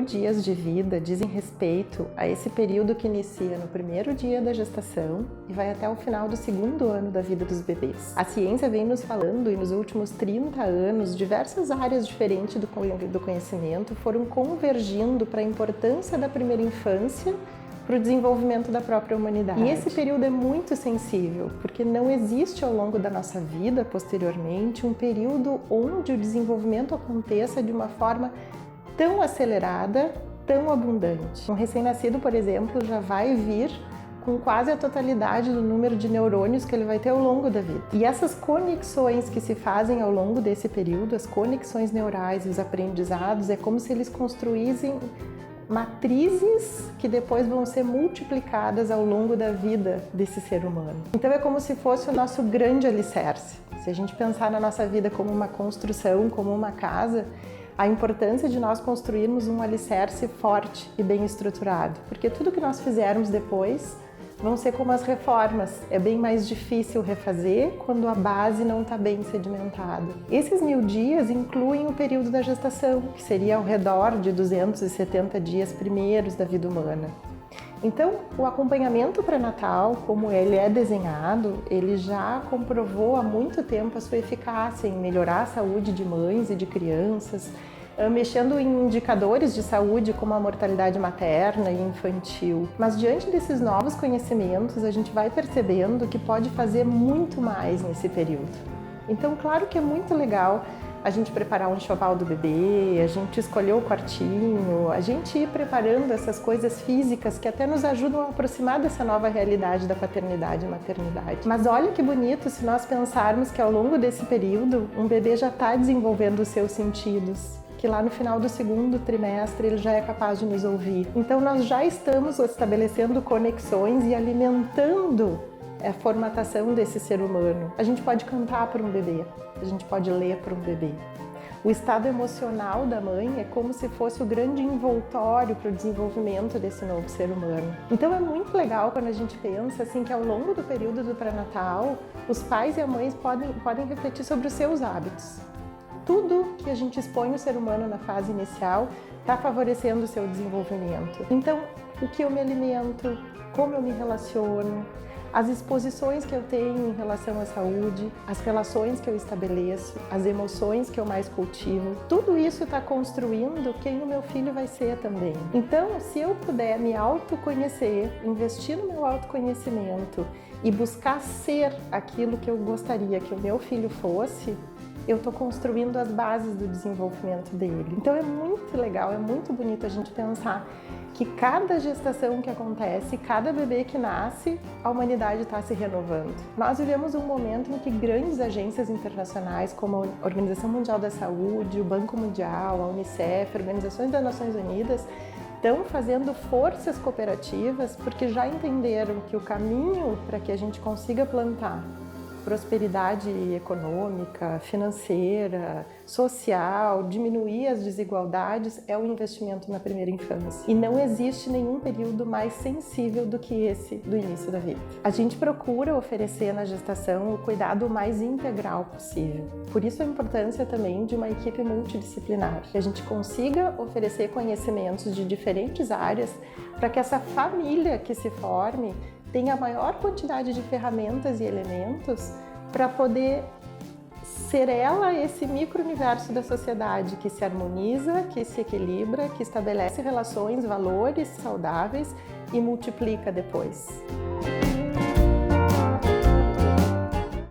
dias de vida dizem respeito a esse período que inicia no primeiro dia da gestação e vai até o final do segundo ano da vida dos bebês. A ciência vem nos falando e nos últimos 30 anos, diversas áreas diferentes do conhecimento foram convergindo para a importância da primeira infância para o desenvolvimento da própria humanidade. E esse período é muito sensível, porque não existe ao longo da nossa vida, posteriormente, um período onde o desenvolvimento aconteça de uma forma tão acelerada, tão abundante. Um recém-nascido, por exemplo, já vai vir com quase a totalidade do número de neurônios que ele vai ter ao longo da vida. E essas conexões que se fazem ao longo desse período, as conexões neurais e os aprendizados, é como se eles construíssem matrizes que depois vão ser multiplicadas ao longo da vida desse ser humano. Então é como se fosse o nosso grande alicerce. Se a gente pensar na nossa vida como uma construção, como uma casa, a importância de nós construirmos um alicerce forte e bem estruturado, porque tudo que nós fizermos depois vão ser como as reformas. É bem mais difícil refazer quando a base não está bem sedimentada. Esses 1000 dias incluem o período da gestação, que seria ao redor de 270 dias primeiros da vida humana. Então, o acompanhamento pré-natal, como ele é desenhado, ele já comprovou há muito tempo a sua eficácia em melhorar a saúde de mães e de crianças, mexendo em indicadores de saúde como a mortalidade materna e infantil. Mas diante desses novos conhecimentos, a gente vai percebendo que pode fazer muito mais nesse período. Então, claro que é muito legal a gente preparar um enxoval do bebê, a gente escolher o quartinho, a gente ir preparando essas coisas físicas que até nos ajudam a aproximar dessa nova realidade da paternidade e maternidade. Mas olha que bonito se nós pensarmos que ao longo desse período, um bebê já está desenvolvendo os seus sentidos, que lá no final do segundo trimestre ele já é capaz de nos ouvir. Então nós já estamos estabelecendo conexões e alimentando a formatação desse ser humano. A gente pode cantar para um bebê, a gente pode ler para um bebê. O estado emocional da mãe é como se fosse o grande envoltório para o desenvolvimento desse novo ser humano. Então é muito legal quando a gente pensa assim que ao longo do período do pré-natal, os pais e as mães podem refletir sobre os seus hábitos. Tudo que a gente expõe o ser humano na fase inicial está favorecendo o seu desenvolvimento. Então, o que eu me alimento, como eu me relaciono, as exposições que eu tenho em relação à saúde, as relações que eu estabeleço, as emoções que eu mais cultivo, tudo isso está construindo quem o meu filho vai ser também. Então, se eu puder me autoconhecer, investir no meu autoconhecimento e buscar ser aquilo que eu gostaria que o meu filho fosse, eu estou construindo as bases do desenvolvimento dele. Então é muito legal, é muito bonito a gente pensar que cada gestação que acontece, cada bebê que nasce, a humanidade está se renovando. Nós vivemos um momento em que grandes agências internacionais, como a Organização Mundial da Saúde, o Banco Mundial, a Unicef, organizações das Nações Unidas, estão fazendo forças cooperativas porque já entenderam que o caminho para que a gente consiga plantar prosperidade econômica, financeira, social, diminuir as desigualdades é o investimento na primeira infância. E não existe nenhum período mais sensível do que esse do início da vida. A gente procura oferecer na gestação o cuidado mais integral possível. Por isso a importância também de uma equipe multidisciplinar, que a gente consiga oferecer conhecimentos de diferentes áreas para que essa família que se forme tenha a maior quantidade de ferramentas e elementos para poder ser ela esse micro-universo da sociedade que se harmoniza, que se equilibra, que estabelece relações, valores saudáveis e multiplica depois.